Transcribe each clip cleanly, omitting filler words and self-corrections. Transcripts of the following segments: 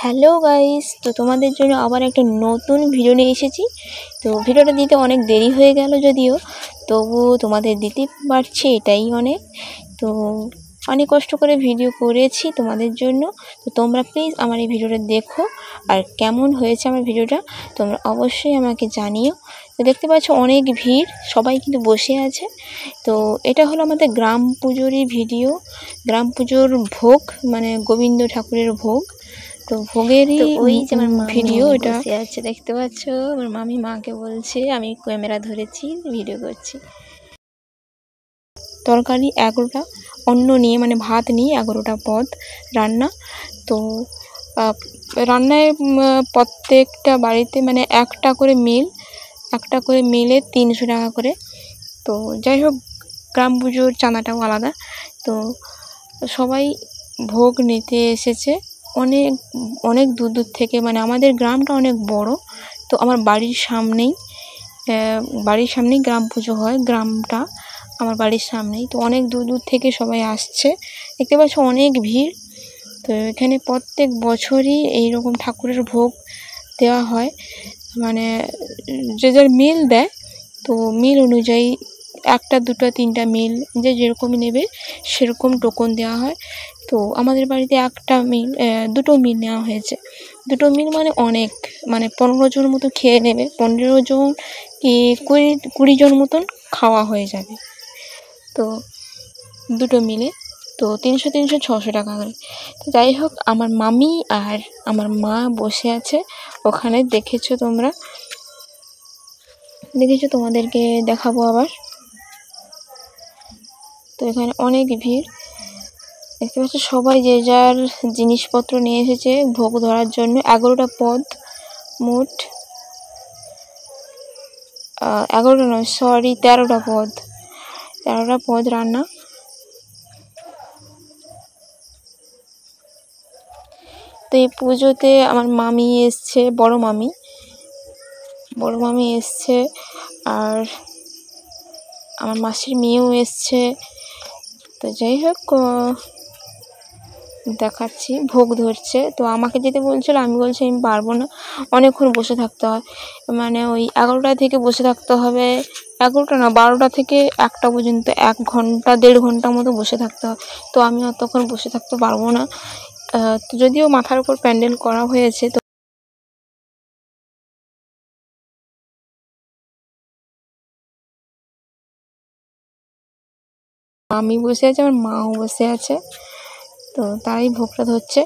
Hello guys, তো তোমাদের জন্য আবার একটা নতুন ভিডিও নিয়ে এসেছি। তো ভিডিওটা দিতে অনেক দেরি হয়ে গেল, যদিও তবু তোমাদের দিতে পারছি, এটাই অনেক। তো অনেক কষ্ট করে ভিডিও করেছি তোমাদের জন্য। তো তোমরা প্লিজ আমার এই ভিডিওটা দেখো, আর কেমন হয়েছে আমার ভিডিওটা তোমরা অবশ্যই আমাকে জানিও। তো দেখতে পাচ্ছ অনেক ভিড়, সবাই কিন্তু বসে আছে। তো এটা হলো আমাদের গ্রাম পুজোরই ভিডিও, গ্রাম পুজোর ভোগ, মানে গোবিন্দ ঠাকুরের ভোগ। তো ভোগেরই ওই যে আমার ভিডিও এটা আছে, দেখতে পাচ্ছ আমার মামি মাকে বলছে, আমি ক্যামেরা ধরেছি ভিডিও করছি। তরকারি 11টা, অন্ন নিয়ে মানে ভাত নিয়ে 11টা পদ রান্না। তো রান্নায় প্রত্যেকটা বাড়িতে মানে একটা করে মিলে 300 টাকা করে। তো যাই হোক, গ্রাম পুজোর চাঁদাটাও আলাদা। তো সবাই ভোগ নিতে এসেছে অনেক অনেক দূর দূর থেকে, মানে আমাদের গ্রামটা অনেক বড়। তো আমার বাড়ির সামনেই গ্রাম পুজো হয়, গ্রামটা আমার বাড়ির সামনেই। তো অনেক দূর দূর থেকে সবাই আসছে, দেখতে পাচ্ছ অনেক ভিড়। তো এখানে প্রত্যেক বছরই এইরকম ঠাকুরের ভোগ দেওয়া হয়, মানে যে যার মিল দেয়। তো মিল অনুযায়ী 1টা 2টা 3টা মিল যে যেরকমই নেবে সেরকম টোকন দেওয়া হয়। তো আমাদের বাড়িতে 2টো মিল নেওয়া হয়েছে। 2টো মিল মানে অনেক, মানে 15 জন মতো খেয়ে নেবে, 15 জন কি 20 জন মতন খাওয়া হয়ে যাবে। তো 2টো মিলে তো 300 600 টাকা করে। তো যাই হোক, আমার মামি আর আমার মা বসে আছে ওখানে, দেখেছো তোমাদেরকে দেখাবো আবার। তো এখানে অনেক ভিড়, দেখতে পাচ্ছ সবাই যে যার জিনিসপত্র নিয়ে এসেছে ভোগ ধরার জন্য। 11টা পদ মোট, 11টা নয় সরি 13টা পদ রান্না। তো এই পুজোতে আমার মামি এসছে, বড় মামি এসছে, আর আমার মাসির মেয়েও এসছে। তো যাই হোক, দেখাচ্ছি ভোগ ধরছে। তো আমাকে যেতে বলছিল, আমি বলছি আমি পারবো না, অনেকক্ষণ বসে থাকতে হয়, মানে ওই 11টা থেকে বসে থাকতে হবে, 11টা না 12টা থেকে 1টা পর্যন্ত 1 ঘন্টা 1.5 ঘন্টা মতো বসে থাকতে হয়। তো আমি অতক্ষণ বসে থাকতে পারবো না। তো যদিও মাথার উপর প্যান্ডেল করা হয়েছে, তো আমি বসে আছি, আমার মাও বসে আছে। তো তারাই ভোগটা ধরছে।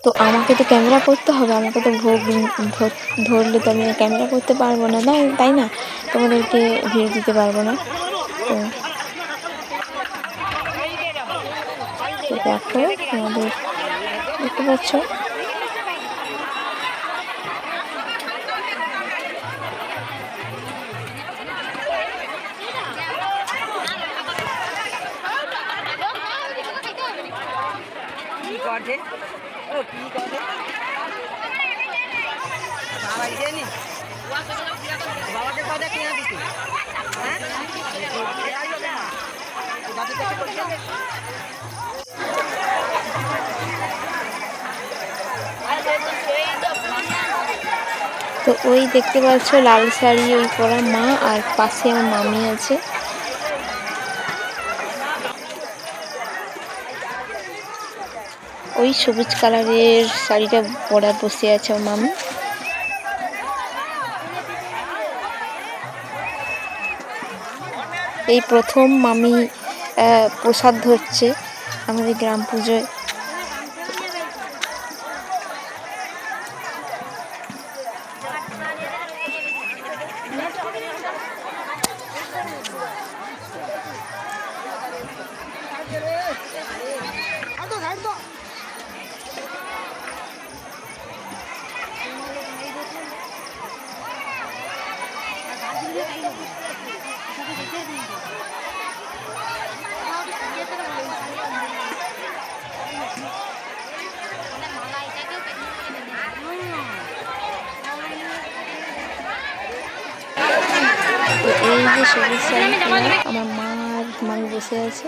তো আমাকে তো ক্যামেরা করতে হবে, আমাকে তো ভোগ ধরলে তো আমি ক্যামেরা করতে পারবো না, তাই না, তোমাদেরকে ভিডিও দিতে পারবো না। তো দেখো আমাদের, দেখতে পাচ্ছ তো ওই দেখতে পাচ্ছ লাল শাড়ি ওই পরা মা, আর পাশে আমার মামি আছে। ওই সবুজ কালারের শাড়িটা পরা বসে আছে আমার মামি। এই প্রথম মামি প্রসাদ ধরছে আমাদের গ্রাম পুজোয়। তো এই যে সবুজ শাড়ি আমার মা আর মামি বসে আছে।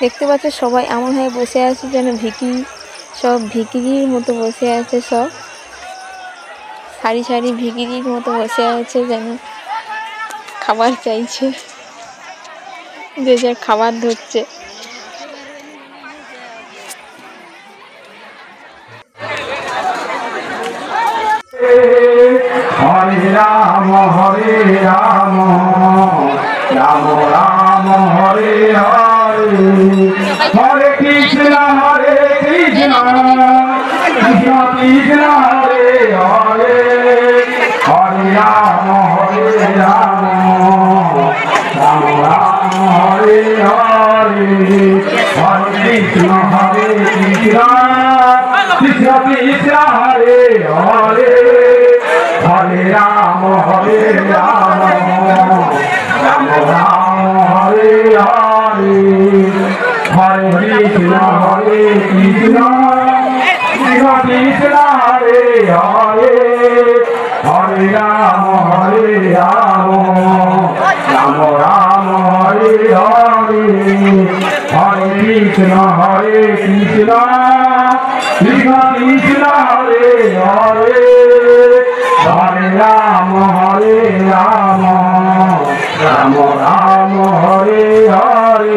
দেখতে পাচ্ছ সবাই এমন হয়ে বসে আছে যেন সব ভিখিরির মতো বসে আছে, সব সারি সারি ভিখিরির মতো বসে আছে যেন খাবার চাইছে, যে যার খাবার ধরছে। হরে রাম রাম রাম হরে হরে, হরে কৃষ্ণ কৃষ্ণ কৃষ্ণ হরে হরে, হরে রাম রাম রাম হরে হরে, হরে কৃষ্ণ কৃষ্ণ কৃষ্ণ কৃষ্ণ হরে হরে, হরে রাম রাম রাম হরে হরে, হরে কৃষ্ণ কৃষ্ণ কৃষ্ণ কৃষ্ণ হরে হরে, হরে রাম রাম রাম রাম হরে হরে, হরে কৃষ্ণ কৃষ্ণ কৃষ্ণ কৃষ্ণ হরে হরে, হরে রাম রাম রাম রাম হরে হরে।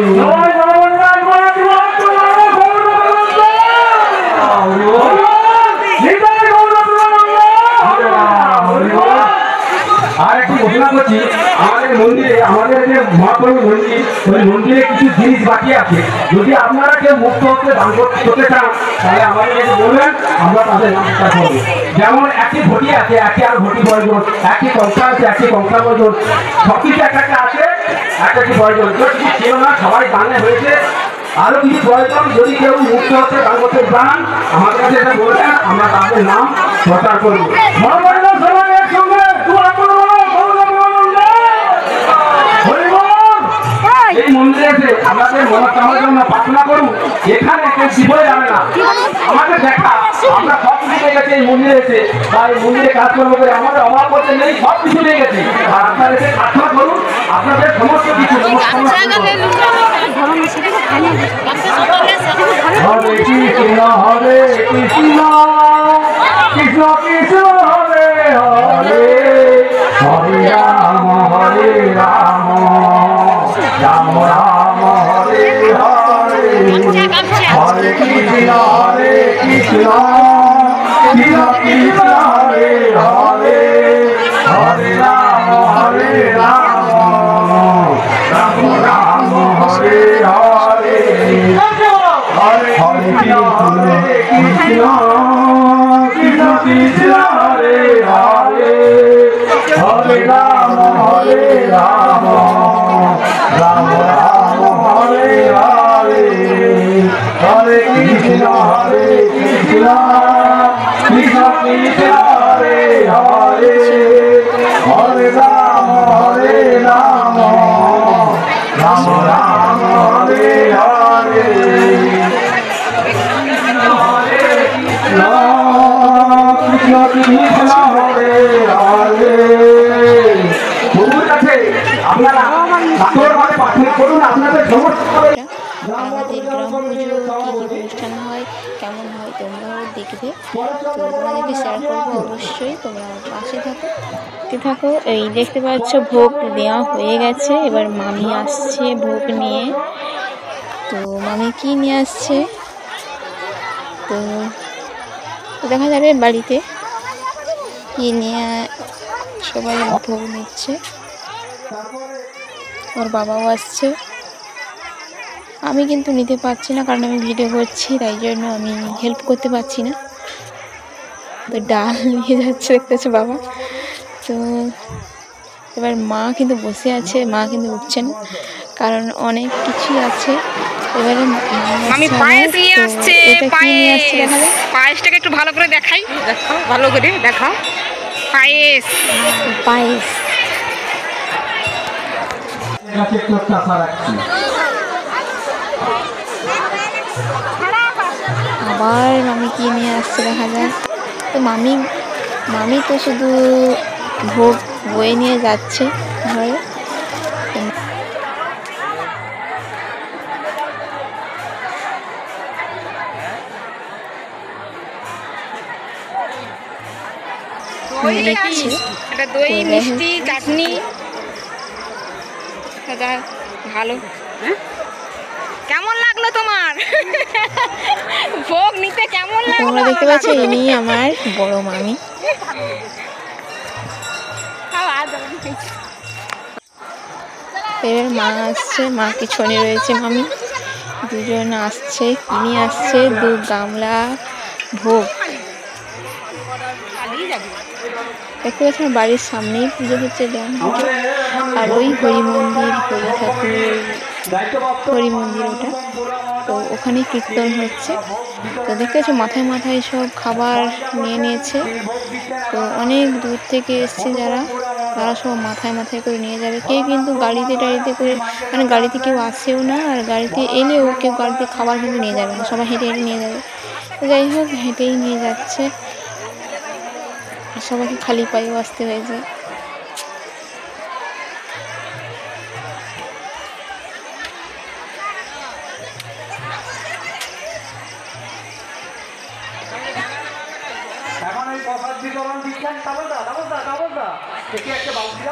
আর একটু ঘোষণা করছি, আমাদের মন্দিরে, আমাদের যে মহাপ্রভু মন্দির, ওই মন্দিরে কিছু জিনিস বাকি আছে। যদি আপনারা কেউ মুক্ত হতে দান করতে চান তাহলে আমাদের বলবেন, আমরা তাদের নামটা করবো। যেমন একটি ঘটি আছে, একটি আর ঘটি প্রয়োজন, একটি কংসা আছে, একটি কংসা প্রয়োজন, সব কিছু একটা আছে, একটা কি প্রয়োজন ছিল না, সবাই দানে হয়েছে। আরো কিছু প্রয়োজন, যদি কেউ মুক্ত হতে দান করতে চান আমাদের কাছে এটা বলবেন, আমরা তাদের নাম প্রচার করবো। এই মন্দিরে এসে আমাদের মনোকামনার জন্য প্রার্থনা করুন। এখানে কেউ জীবনে যাবে না, আমাদের দেখা আমরা সব কিছু পেয়ে গেছি এই মন্দিরে এসে, বা এই মন্দিরে কাজকর্ম করে আমাদের অভাব করতে নেই, সব কিছু পেয়ে গেছি। আর আপনারা এসে প্রার্থনা করুন, আপনাদের সমস্ত কিছু হরে কৃষ্ণ কৃষ্ণ কৃষ্ণ হরে হরে, হরে রাম রাম রাম রাম হরে হরে, হরে কৃষ্ণ কৃষ্ণ কৃষ্ণ কৃষ্ণ হরে হরে, হরে রাম রাম রাম রাম হরে হরে, হরে হরে কৃষ্ণ কৃষ্ণ কৃষ্ণ হরে হরে, হরে রাম রাম রাম রাম হরে হরে, হরে কৃষ্ণ কৃষ্ণ কৃষ্ণ কৃষ্ণ হরে হরে, হরে রাম রাম রাম রাম হরে হরে, কৃষ্ণ কৃষ্ণ হরে হরে। প্রভুর কাছে আপনারা কাতরভাবে প্রার্থনা করুন, আপনাদের সমস্ত আমাদের গ্রাম পুজো কী কী অনুষ্ঠান হয়, কেমন হয়, তোমরাও দেখবে, তো তোমাদেরকে শেয়ার করবো অবশ্যই, তোমরা পাশে থাকো। এই দেখতে পাচ্ছ ভোগ দেওয়া হয়ে গেছে, এবার মামি আসছে ভোগ নিয়ে। তো মামি কি নিয়ে আসছে তো দেখা যাবে বাড়িতে কি নিয়ে সবাই ভোগ নিচ্ছে। ওর বাবাও আসছে, আমি কিন্তু নিতে পারছি না কারণ আমি ভিডিও করছি, তাই জন্য আমি হেল্প করতে পারছি না। তো ডাল নিয়ে যাচ্ছে দেখতেছে বাবা। তো এবার মা কিন্তু বসে আছে, মা কিন্তু উঠছে না কারণ অনেক কিছুই আছে। এবারে আমি পায়েস নিয়ে আসছে, পায়েসটাকে একটু ভালো করে দেখাও, ভালো করে দেখাও। পায়েস আবার মামি কি নিয়ে আসছে দেখা যায়। তো মামি তো শুধু ভোগ বয়ে নিয়ে যাচ্ছে ঘরে। দই মিষ্টি চাটনি ভালো। কেমন লাগলো তোমার ভোগ নিতে? কেমন লাগলো? তোমরা দেখতে পাচ্ছ ইনি আমার বড় মামি। এবার মা আসছে, মা পিছনে রয়েছে মামি, দুজন আসছে। ইনি আসছে 2 গামলা ভোগ। দেখতে পাচ্ছি আমার বাড়ির সামনেই পুজো হচ্ছে, গ্রাম পুজো। আর ওই হরি মন্দির, হরি ঠাকুর হরি মন্দির ওটা, তো ওখানে কীর্তন হচ্ছে। তো দেখতে পাচ্ছি মাথায় সব খাবার নিয়ে নিয়েছে। তো অনেক দূর থেকে এসছে যারা সব মাথায় করে নিয়ে যাবে। কেউ কিন্তু গাড়িতে করে, মানে গাড়িতে কেউ আসেও না, আর গাড়িতে এলেও কেউ গাড়িতে খাবার কিন্তু নিয়ে যাবে না, সবাই হেঁটে নিয়ে যাবে। তো যাই হোক হেঁটেই নিয়ে যাচ্ছে, সবাইকে খালি পায়েও আসতে হয়েছে।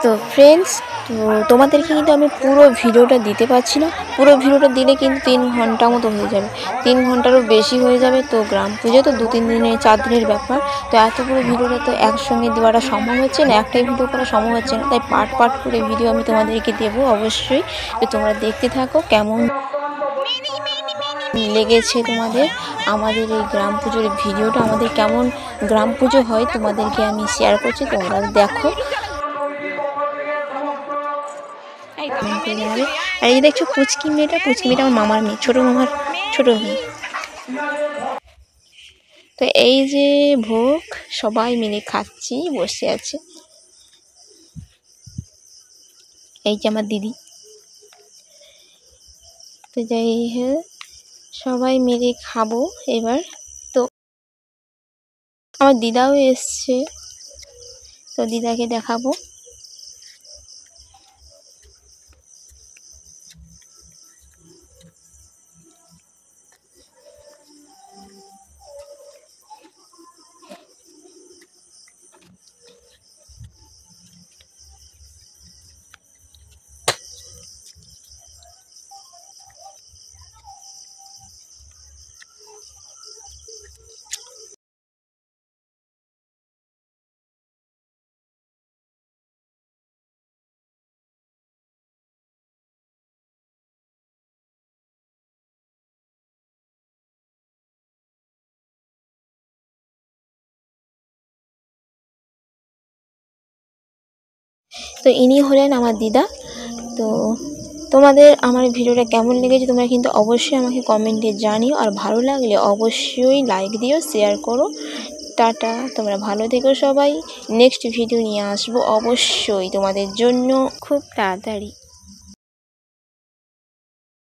তো ফ্রেন্ডস, তো তোমাদেরকে কিন্তু আমি পুরো ভিডিওটা দিতে পারছি না। পুরো ভিডিওটা দিলে কিন্তু 3 ঘন্টা মতো হয়ে যাবে, 3 ঘন্টারও বেশি হয়ে যাবে। তো গ্রাম পুজো তো 2-3 দিনের 4 দিনের ব্যাপার। তো এত পুরো ভিডিওটা তো একসঙ্গে দেওয়াটা সম্ভব হচ্ছে না, একটাই ভিডিও করা সম্ভব হচ্ছে না। তাই পার্ট করে ভিডিও আমি তোমাদেরকে দেবো অবশ্যই। তো তোমরা দেখতে থাকো কেমন লেগেছে তোমাদের আমাদের এই গ্রাম পুজোর ভিডিওটা, আমাদের কেমন গ্রাম পুজো হয় তোমাদেরকে আমি শেয়ার করছি, তোমরা দেখো। আর এই দেখছো পুচকি মেয়েটা আমার মামার মেয়ে, ছোট মামার ছোট মেয়ে। তো এই যে ভোগ সবাই মিলে খাচ্ছি, বসে আছে। এই যে আমার দিদি। তো যাই হোক সবাই মিলে খাবো এবার। তো আমার দিদাও এসছে, তো দিদাকে দেখাবো। তো ইনি হলেন আমার দিদা। তো তোমাদের আমার ভিডিওটা কেমন লেগেছে তোমরা কিন্তু অবশ্যই আমাকে কমেন্টে জানিও, আর ভালো লাগলে অবশ্যই লাইক দিও, শেয়ার করো। টাটা, তোমরা ভালো থেকো সবাই। নেক্সট ভিডিও নিয়ে আসবো অবশ্যই তোমাদের জন্য খুব তাড়াতাড়ি।